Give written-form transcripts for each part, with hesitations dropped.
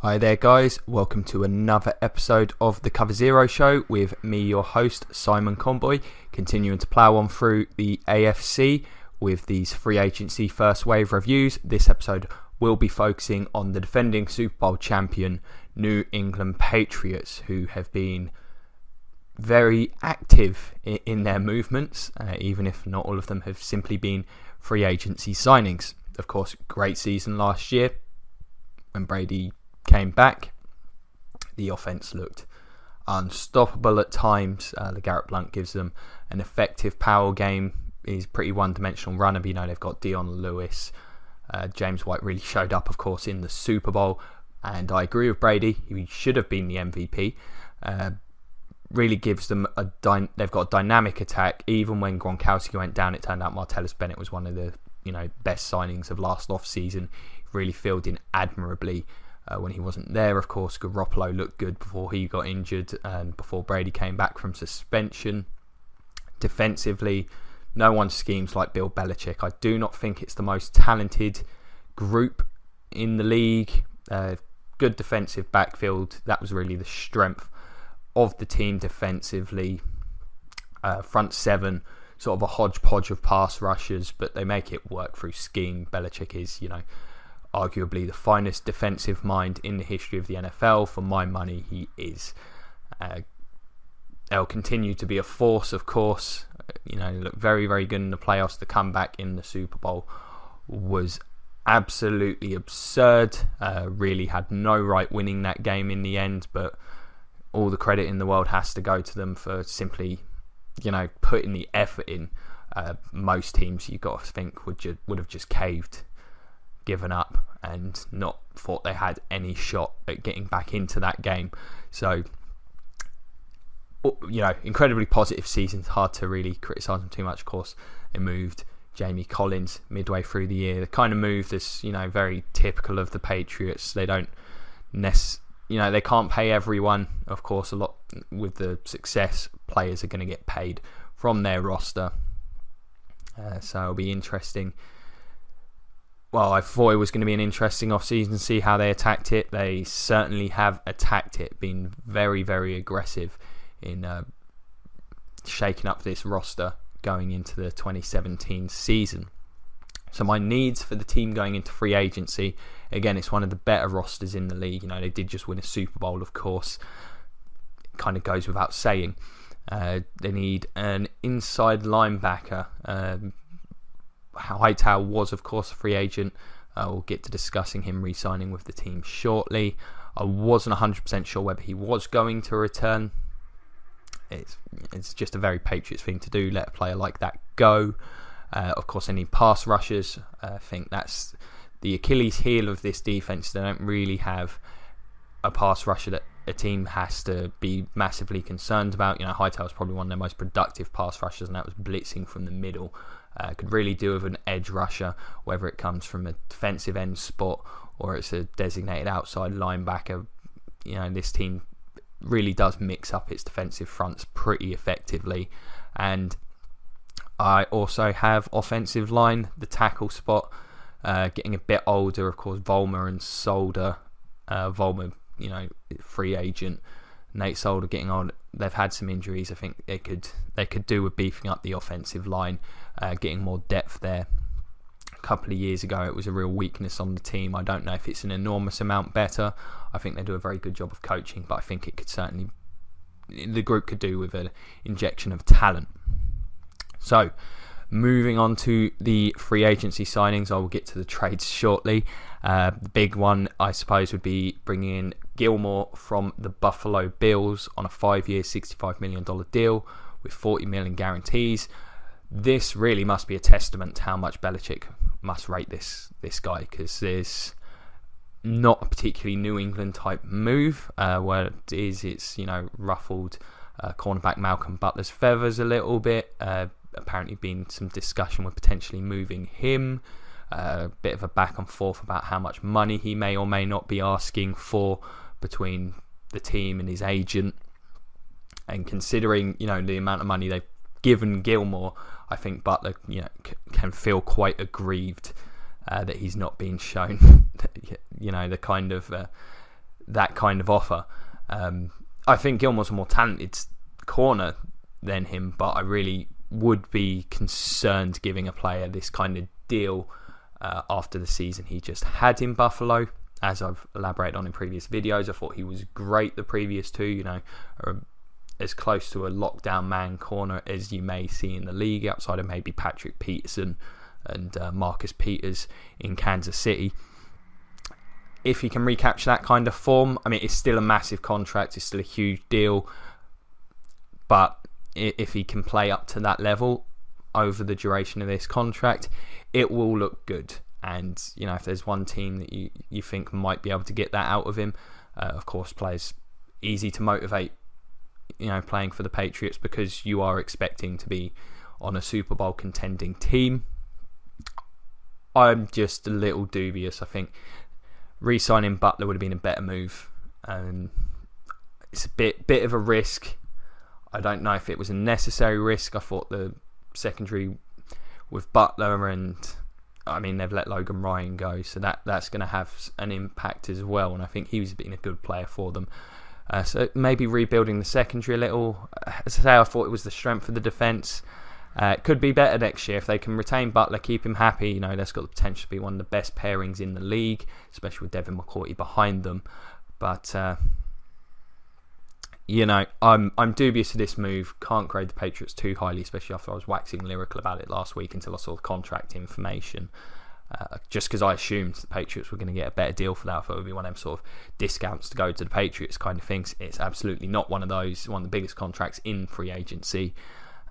Hi there guys, welcome to another episode of the Cover Zero Show with me, your host Simon Conboy, continuing to plough on through the AFC with these free agency first wave reviews. This episode will be focusing on the defending Super Bowl champion New England Patriots, who have been very active in their movements, even if not all of them have simply been free agency signings. Of course, great season last year when Brady came back. The offense looked unstoppable at times. LeGarrette Blount gives them an effective power game. He's a pretty one-dimensional runner, but they've got Dion Lewis. James White really showed up, of course, in the Super Bowl, and I agree with Brady. He should have been the MVP. Really gives them they've got a dynamic attack. Even when Gronkowski went down, it turned out Martellus Bennett was one of the best signings of last off-season. Really filled in admirably when he wasn't there. Of course, Garoppolo looked good before he got injured and before Brady came back from suspension. Defensively, no one schemes like Bill Belichick. I do not think it's the most talented group in the league. Good defensive backfield. That was really the strength of the team defensively. Front seven, sort of a hodgepodge of pass rushers, but they make it work through scheme. Belichick is, arguably the finest defensive mind in the history of the NFL. For my money, he is. They'll continue to be a force, of course. Look very, very good in the playoffs. The comeback in the Super Bowl was absolutely absurd. Really had no right winning that game in the end, but all the credit in the world has to go to them for simply, putting the effort in. Most teams, you've got to think, would have just caved, given up, and not thought they had any shot at getting back into that game. So, incredibly positive season. It's hard to really criticise them too much. Of course, they moved Jamie Collins midway through the year. The kind of move that's very typical of the Patriots. They don't they can't pay everyone. Of course, a lot with the success, players are going to get paid from their roster. So it'll be interesting. Well, I thought it was going to be an interesting off-season, see how they attacked it. They certainly have attacked it, been very, very aggressive in shaking up this roster going into the 2017 season. So my needs for the team going into free agency, again, it's one of the better rosters in the league. They did just win a Super Bowl, of course. It kind of goes without saying. They need an inside linebacker. Hightower was, of course, a free agent. We'll get to discussing him re-signing with the team shortly. I wasn't 100% sure whether he was going to return. It's just a very Patriots thing to do, let a player like that go. Of course, any pass rushers. I think that's the Achilles heel of this defense. They don't really have a pass rusher that a team has to be massively concerned about. Hightower's probably one of their most productive pass rushers, and that was blitzing from the middle. Could really do with an edge rusher, whether it comes from a defensive end spot or it's a designated outside linebacker. This team really does mix up its defensive fronts pretty effectively. And I also have offensive line, the tackle spot, getting a bit older. Of course, Volmer and Solder. Volmer, free agent. Nate Solder getting on. They've had some injuries. I think they could do with beefing up the offensive line, getting more depth there. A couple of years ago, it was a real weakness on the team. I don't know if it's an enormous amount better. I think they do a very good job of coaching, but I think the group could do with an injection of talent. So, moving on to the free agency signings, I will get to the trades shortly. The big one, I suppose, would be bringing in Gilmore from the Buffalo Bills on a 5-year, $65 million deal with $40 million guarantees. This really must be a testament to how much Belichick must rate this guy, because there's not a particularly New England type move. Where it's ruffled cornerback Malcolm Butler's feathers a little bit. Apparently been some discussion with potentially moving him. A bit of a back and forth about how much money he may or may not be asking for between the team and his agent. And considering the amount of money they've given Gilmore, I think Butler can feel quite aggrieved that he's not being shown the kind of that kind of offer. I think Gilmore's a more talented corner than him, but I really would be concerned giving a player this kind of deal after the season he just had in Buffalo. As I've elaborated on in previous videos, I thought he was great the previous two, as close to a lockdown man corner as you may see in the league, outside of maybe Patrick Peterson and Marcus Peters in Kansas City. If he can recapture that kind of form, I mean, it's still a massive contract, it's still a huge deal, but if he can play up to that level over the duration of this contract, it will look good. And, if there's one team that you think might be able to get that out of him, of course, players easy to motivate, playing for the Patriots because you are expecting to be on a Super Bowl contending team. I'm just a little dubious. I think re-signing Butler would have been a better move. It's a bit of a risk. I don't know if it was a necessary risk. I thought the secondary with Butler and they've let Logan Ryan go, so that's going to have an impact as well. And I think he's been a good player for them. So maybe rebuilding the secondary a little. As I say, I thought it was the strength of the defence. It could be better next year if they can retain Butler, keep him happy. That's got the potential to be one of the best pairings in the league, especially with Devin McCourty behind them. But I'm dubious of this move. Can't grade the Patriots too highly, especially after I was waxing lyrical about it last week until I saw the contract information. Just because I assumed the Patriots were going to get a better deal for that. I thought it would be one of them sort of discounts to go to the Patriots kind of things. It's absolutely not one of those. One of the biggest contracts in free agency.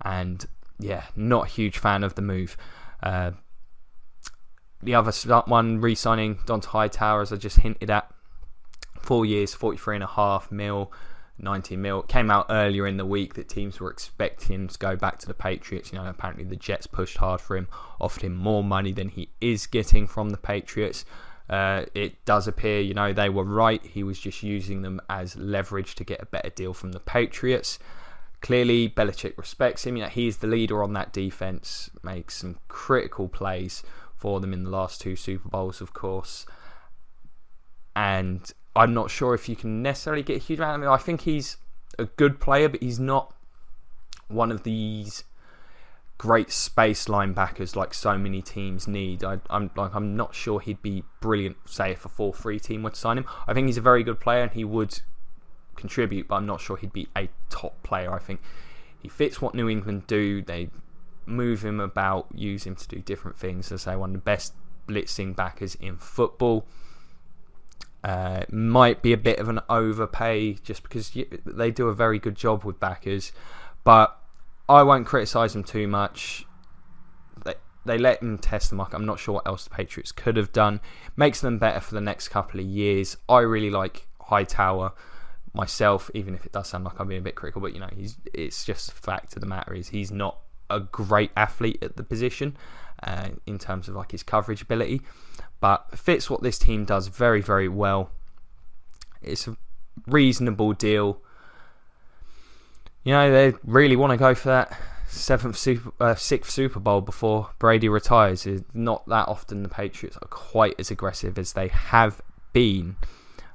And yeah, not a huge fan of the move. The other one, re-signing Dante Hightower, as I just hinted at. 4 years, $43.5 million. 90 mil. It came out earlier in the week that teams were expecting to go back to the Patriots. Apparently the Jets pushed hard for him, offered him more money than he is getting from the Patriots. It does appear, they were right. He was just using them as leverage to get a better deal from the Patriots. Clearly, Belichick respects him. He's the leader on that defense, makes some critical plays for them in the last 2 Super Bowls, of course. And I'm not sure if you can necessarily get a huge amount of him. I think he's a good player, but he's not one of these great space linebackers like so many teams need. I'm not sure he'd be brilliant, say, if a 4-3 team would sign him. I think he's a very good player and he would contribute, but I'm not sure he'd be a top player. I think he fits what New England do. They move him about, use him to do different things. As I say, one of the best blitzing backers in football. Might be a bit of an overpay just because they do a very good job with backers, but I won't criticise them too much. They let him test the market. I'm not sure what else the Patriots could have done. Makes them better for the next couple of years. I really like Hightower myself, even if it does sound like I'm being a bit critical, but it's just the fact of the matter is he's not a great athlete at the position in terms of like his coverage ability, but fits what this team does very, very well. It's a reasonable deal. They really want to go for that 6th Super Bowl before Brady retires. It's not that often the Patriots are quite as aggressive as they have been.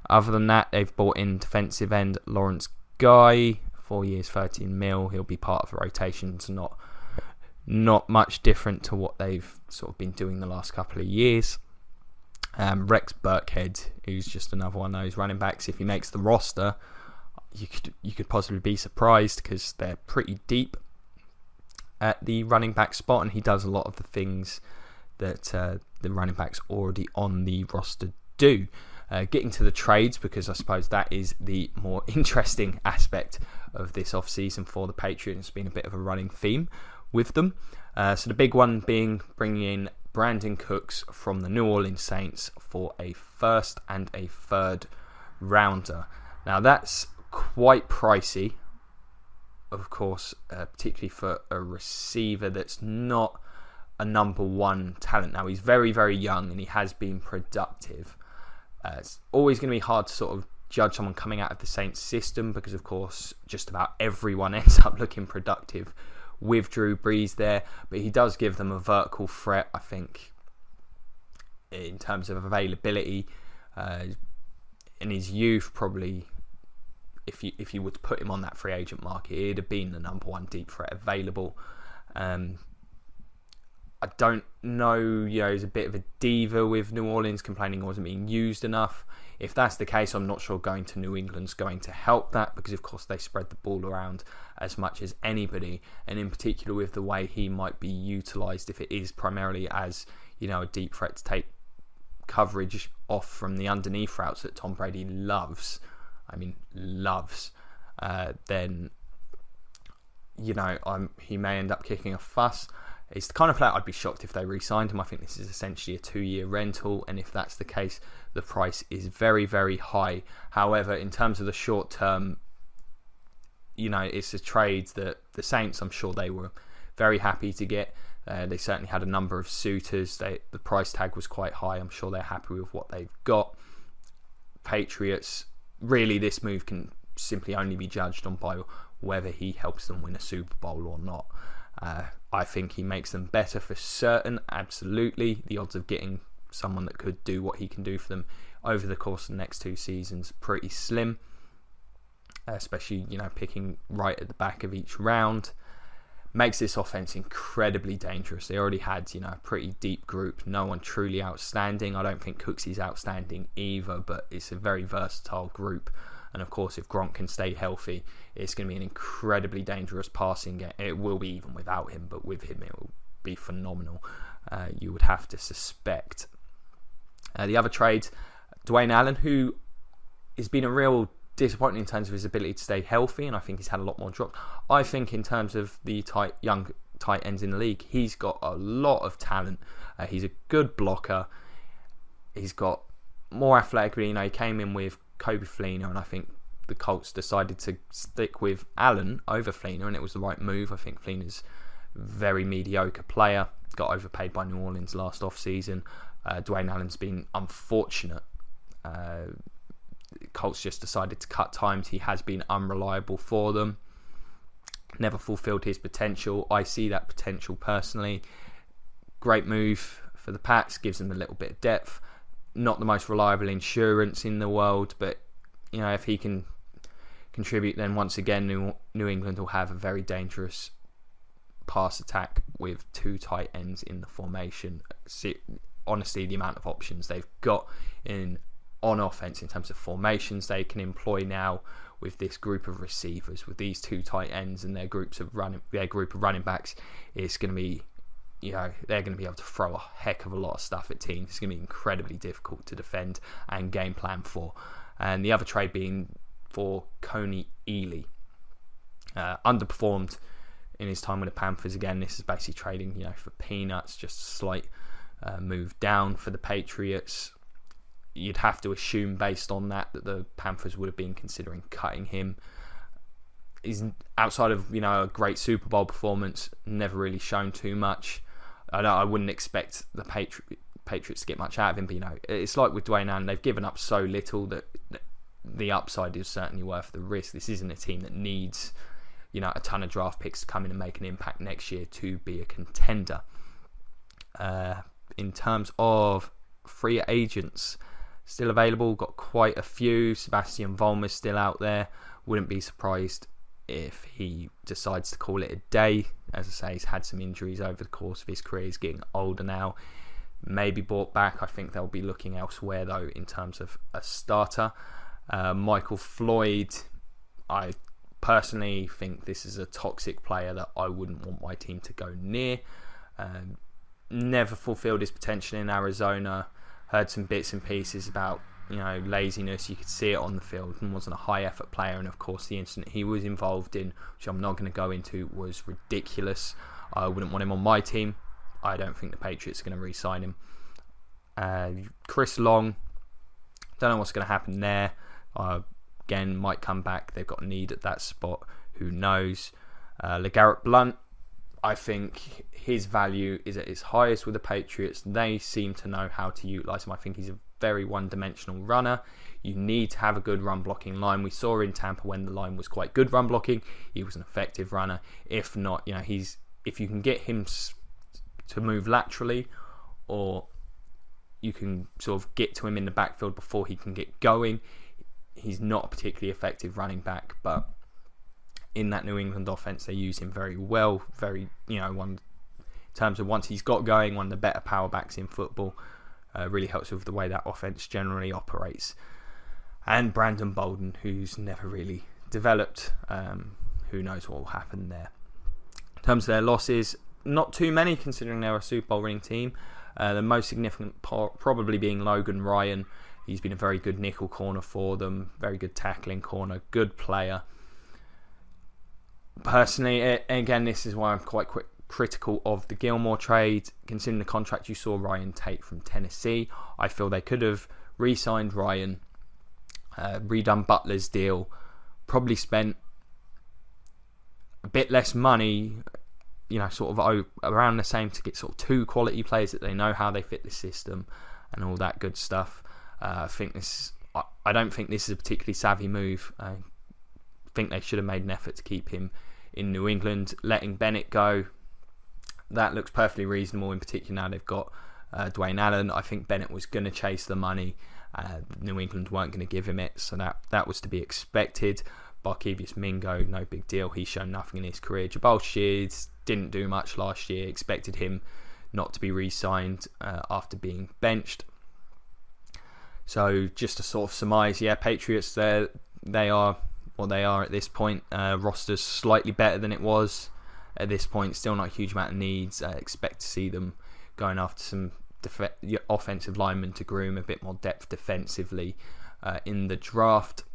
Other than that, they've brought in defensive end Lawrence Guy, 4 years, $13 million. He'll be part of the rotation. It's not much different to what they've sort of been doing the last couple of years. Rex Burkhead, who's just another one of those running backs. If he makes the roster, you could possibly be surprised because they're pretty deep at the running back spot, and he does a lot of the things that the running backs already on the roster do. Getting to the trades, because I suppose that is the more interesting aspect of this off-season for the Patriots. It's been a bit of a running theme with them. So the big one being bringing in Brandon Cooks from the New Orleans Saints for a 1st and a 3rd rounder. Now that's quite pricey, of course, particularly for a receiver that's not a number 1 talent. Now he's very, very young and he has been productive. It's always going to be hard to sort of judge someone coming out of the Saints system because, of course, just about everyone ends up looking productive with Drew Brees there. But he does give them a vertical threat, I think, in terms of availability. in his youth, probably if you were to put him on that free agent market, he'd have been the number one deep threat available. I don't know, he's a bit of a diva with New Orleans, complaining he wasn't being used enough. If that's the case, I'm not sure going to New England's going to help that, because of course they spread the ball around as much as anybody, and in particular with the way he might be utilised if it is primarily as, a deep threat to take coverage off from the underneath routes that Tom Brady loves. Then, he may end up kicking a fuss. It's the kind of player I'd be shocked if they re-signed him. I think this is essentially a 2-year rental, and if that's the case, the price is very, very high. However, in terms of the short term, it's a trade that the Saints, I'm sure they were very happy to get. They certainly had a number of suitors. The price tag was quite high. I'm sure they're happy with what they've got. Patriots, really, this move can simply only be judged on by whether he helps them win a Super Bowl or not. I think he makes them better for certain, absolutely. The odds of getting someone that could do what he can do for them over the course of the next 2 seasons pretty slim, especially picking right at the back of each round. Makes this offense incredibly dangerous. They already had a pretty deep group, no one truly outstanding. I don't think Cooksy's outstanding either, but it's a very versatile group. And of course, if Gronk can stay healthy, it's going to be an incredibly dangerous passing game. It will be even without him, but with him, it will be phenomenal. You would have to suspect. The other trade, Dwayne Allen, who has been a real disappointment in terms of his ability to stay healthy, and I think he's had a lot more drops. I think in terms of the young tight ends in the league, he's got a lot of talent. He's a good blocker. He's got more athletic. He came in with Kobe Fleener, and I think the Colts decided to stick with Allen over Fleener, and it was the right move. I think Fleener's a very mediocre player, got overpaid by New Orleans last offseason. Dwayne Allen's been unfortunate. Colts just decided to cut times. He has been unreliable for them. Never fulfilled his potential. I see that potential personally. Great move for the Pats. Gives them a little bit of depth. Not the most reliable insurance in the world, but if he can contribute, then once again New England will have a very dangerous pass attack with 2 tight ends in the formation. Honestly, the amount of options they've got on offense in terms of formations they can employ now with this group of receivers, with these 2 tight ends and their group of running backs, it's going to be, they're going to be able to throw a heck of a lot of stuff at teams. It's going to be incredibly difficult to defend and game plan for. And the other trade being for Coney Ealy. Underperformed in his time with the Panthers. Again, this is basically trading, for peanuts, just a slight move down for the Patriots. You'd have to assume based on that the Panthers would have been considering cutting him. He's outside of a great Super Bowl performance, never really shown too much. I wouldn't expect the Patriots to get much out of him, but it's like with Dwayne Allen, they've given up so little that the upside is certainly worth the risk. This isn't a team that needs a ton of draft picks to come in and make an impact next year to be a contender. In terms of free agents still available, got quite a few. Sebastian Vollmer's still out there. Wouldn't be surprised if he decides to call it a day. As I say, he's had some injuries over the course of his career. He's getting older now. Maybe brought back. I think they'll be looking elsewhere though in terms of a starter. Michael Floyd, I personally think this is a toxic player that I wouldn't want my team to go near. Never fulfilled his potential in Arizona. Heard some bits and pieces about laziness. You could see it on the field, and wasn't a high effort player. And of course, the incident he was involved in, which I'm not going to go into, was ridiculous. I wouldn't want him on my team. I don't think the Patriots are going to re-sign him. Chris Long, don't know what's going to happen there. Again, might come back. They've got a need at that spot. Who knows? LeGarrette Blount, I think his value is at its highest with the Patriots. They seem to know how to utilise him. I think he's a very one-dimensional runner. You need to have a good run-blocking line. We saw in Tampa when the line was quite good run-blocking, he was an effective runner. If not, if you can get him to move laterally, or you can sort of get to him in the backfield before he can get going, he's not a particularly effective running back, but in that New England offense, they use him very well. Very, one in terms of once he's got going, one of the better power backs in football. Really helps with the way that offense generally operates. And Brandon Bolden, who's never really developed. Who knows what will happen there. In terms of their losses, not too many considering they're a Super Bowl winning team. The most significant probably being Logan Ryan. He's been a very good nickel corner for them, very good tackling corner, good player. Personally, again, this is why I'm quite critical of the Gilmore trade. Considering the contract you saw Ryan take from Tennessee, I feel they could have re-signed Ryan, redone Butler's deal, probably spent a bit less money, sort of around the same to get sort of 2 quality players that they know how they fit the system and all that good stuff. I don't think this is a particularly savvy move. I think they should have made an effort to keep him in New England. Letting Bennett go, that looks perfectly reasonable. In particular, now they've got Dwayne Allen. I think Bennett was going to chase the money. New England weren't going to give him it, so that was to be expected. Barkevius Mingo, no big deal. He's shown nothing in his career. Jabal Shears didn't do much last year. Expected him not to be re-signed after being benched. So just to sort of surmise, Patriots, they are what they are at this point. Roster's slightly better than it was at this point. Still not a huge amount of needs. Expect to see them going after some offensive linemen to groom a bit more depth defensively in the draft.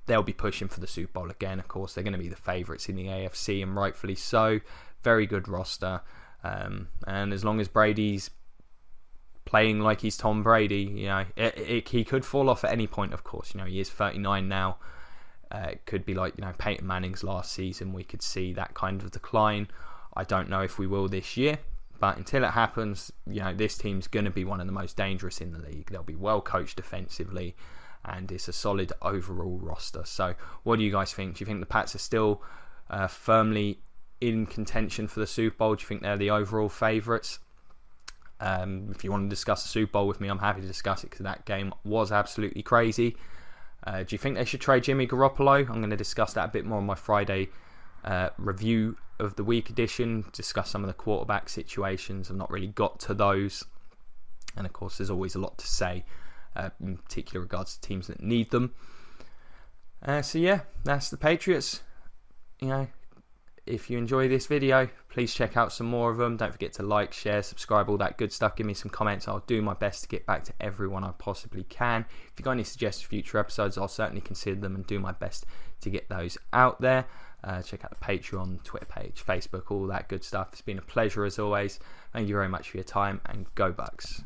They'll be pushing for the Super Bowl again, of course. They're going to be the favourites in the AFC, and rightfully so. Very good roster. And as long as Brady's playing like he's Tom Brady, he could fall off at any point, of course. He is 39 now. It could be like, Peyton Manning's last season. We could see that kind of decline. I don't know if we will this year. But until it happens, this team's going to be one of the most dangerous in the league. They'll be well coached defensively. And it's a solid overall roster. So what do you guys think? Do you think the Pats are still firmly in contention for the Super Bowl? Do you think they're the overall favourites? If you want to discuss the Super Bowl with me, I'm happy to discuss it because that game was absolutely crazy. Do you think they should trade Jimmy Garoppolo? I'm going to discuss that a bit more on my Friday review of the week edition. Discuss some of the quarterback situations. I've not really got to those. And of course, there's always a lot to say. In particular regards to teams that need them. That's the Patriots. If you enjoy this video, please check out some more of them. Don't forget to like, share, subscribe, all that good stuff. Give me some comments. I'll do my best to get back to everyone I possibly can. If you've got any suggested future episodes, I'll certainly consider them and do my best to get those out there. Check out the Patreon, Twitter page, Facebook, all that good stuff. It's been a pleasure as always. Thank you very much for your time, and go Bucks.